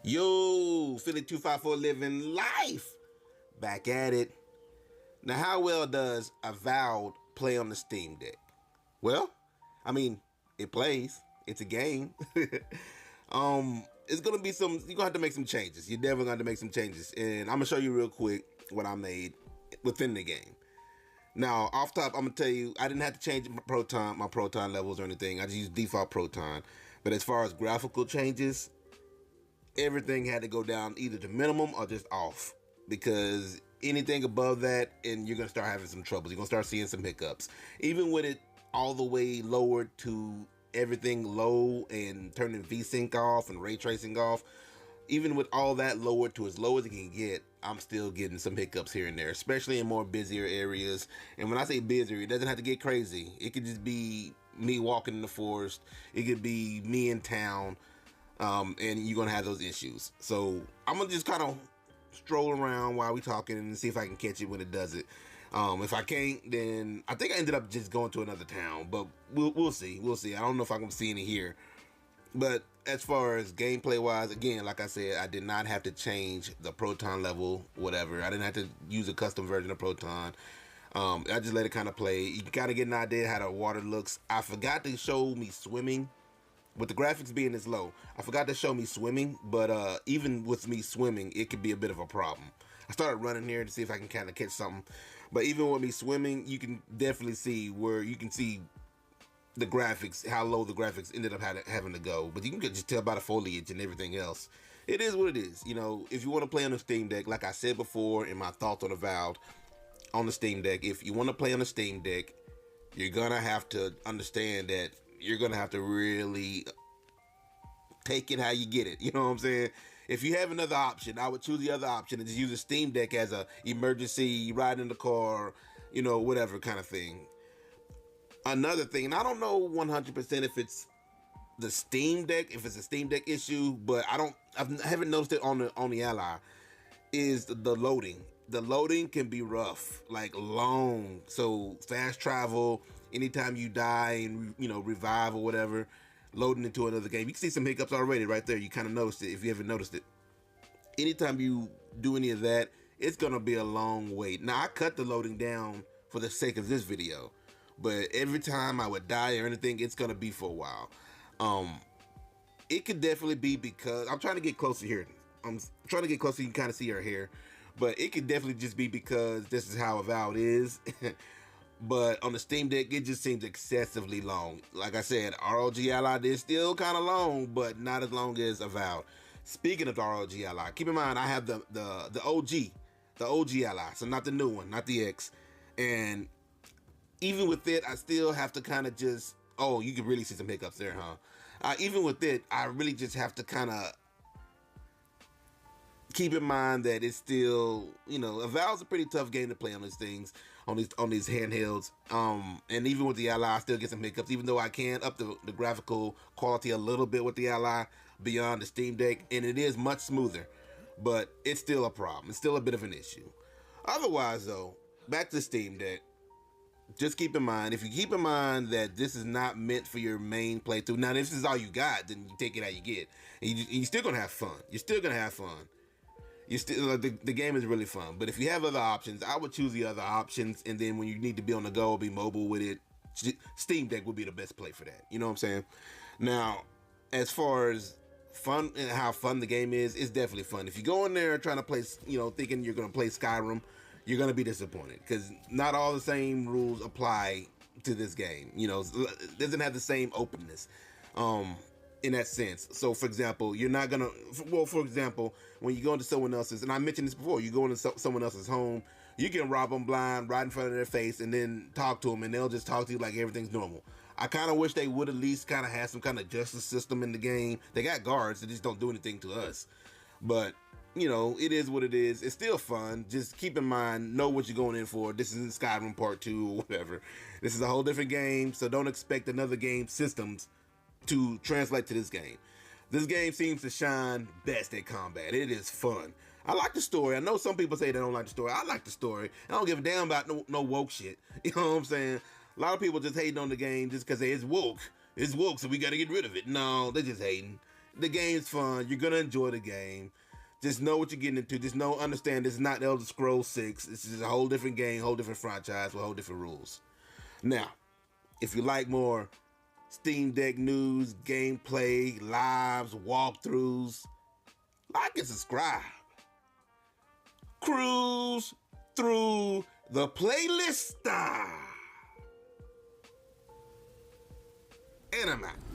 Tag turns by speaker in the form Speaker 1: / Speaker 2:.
Speaker 1: Yo, Philly 254 living life. Back at it. Now, how well does Avowed play on the Steam Deck? Well, I mean, it plays. It's a game. It's gonna be you're gonna have to make some changes. You're definitely gonna have to make some changes. And I'm gonna show you real quick what I made within the game. Now, off top, I'm gonna tell you, I didn't have to change my proton levels or anything. I just used default proton. But as far as graphical changes, everything had to go down either to minimum or just off, because anything above that and you're gonna start having some troubles. You're gonna start seeing some hiccups. Even with it all the way lowered to everything low and turning VSync off and ray tracing off, even with all that lowered to as low as it can get, I'm still getting some hiccups here and there, especially in more busier areas. And when I say busier, it doesn't have to get crazy. It could just be me walking in the forest. It could be me in town. And you're gonna have those issues. So I'm gonna just kind of stroll around while we talking and see if I can catch it when it does it. If I can't, then I think I ended up just going to another town, but we'll see. We'll see. I don't know if I'm gonna see any here. But as far as gameplay wise, again, like I said, I did not have to change the proton level, whatever. I didn't have to use a custom version of proton. I just let it kind of play. You kind of get an idea how the water looks. I forgot to show me swimming. With the graphics being this low, I forgot to show me swimming, but even with me swimming, it could be a bit of a problem. I started running here to see if I can kind of catch something, but even with me swimming, you can definitely see where you can see the graphics, how low the graphics ended up having to go. But you can just tell by the foliage and everything else. It is what it is. You know, if you want to play on the Steam Deck, like I said before in my thoughts on Avowed, on the Steam Deck, if you want to play on the Steam Deck, you're gonna have to understand that you're gonna have to really take it how you get it. You know what I'm saying? If you have another option, I would choose the other option and just use a Steam Deck as a emergency ride in the car, you know, whatever kind of thing. Another thing, and I don't know 100% if it's the Steam Deck, if it's a Steam Deck issue, but I haven't noticed it on the Ally, is the loading. The loading can be rough, like long. So fast travel, anytime you die and, you know, revive or whatever, loading into another game. You can see some hiccups already right there. You kind of noticed it if you haven't noticed it. Anytime you do any of that, it's going to be a long wait. Now, I cut the loading down for the sake of this video, but every time I would die or anything, it's going to be for a while. It could definitely be because I'm trying to get closer here. I'm trying to get closer. You can kind of see her hair. But it could definitely just be because this is how Avowed is. But on the Steam Deck, it just seems excessively long. Like I said, ROG Ally is still kind of long, but not as long as Avowed. Speaking of the ROG Ally, keep in mind I have the OG Ally, so not the new one, not the X. And even with it, I still have to kind of just, oh, you can really see some hiccups there, huh? Even with it, I really just have to kind of keep in mind that it's still, you know, Avowed's a pretty tough game to play on these things, on these handhelds. And even with the Ally, I still get some hiccups, even though I can up the graphical quality a little bit with the Ally beyond the Steam Deck, and it is much smoother, but it's still a problem. It's still a bit of an issue. Otherwise, though, back to Steam Deck. Just keep in mind, if you keep in mind that this is not meant for your main playthrough. Now, if this is all you got, then you take it how you get, and you're still gonna have fun. You're still gonna have fun. You still the game is really fun. But if you have other options, I would choose the other options, and then when you need to be on the go or be mobile with it, Steam Deck would be the best play for that. You know what I'm saying? Now, as far as fun and how fun the game is, it's definitely fun. If you go in there trying to play, you know, thinking you're gonna play Skyrim, you're gonna be disappointed because not all the same rules apply to this game. You know, it doesn't have the same openness. In that sense. So for example, you're not gonna, well, for example, when you go into someone else's, and I mentioned this before, you go into someone else's home, you can rob them blind right in front of their face and then talk to them, and they'll just talk to you like everything's normal. I kind of wish they would at least kind of have some kind of justice system in the game. They got guards that just don't do anything to us, but you know, it is what it is. It's still fun. Just keep in mind, know what you're going in for. This isn't Skyrim Part 2 or whatever. This is a whole different game, so don't expect another game systems to translate to this game. This game seems to shine best at combat. It is fun. I like the story. I know some people say they don't like the story. I like the story. I don't give a damn about no woke shit. You know what I'm saying? A lot of people just hating on the game just because it's woke. It's woke, so we got to get rid of it. No, they're just hating. The game's fun. You're gonna enjoy the game. Just know what you're getting into. Just understand this is not Elder Scrolls 6. This is a whole different game, whole different franchise with whole different rules. Now, if you like more Steam Deck news, gameplay, lives, walkthroughs, like and subscribe. Cruise through the playlist. And I'm out.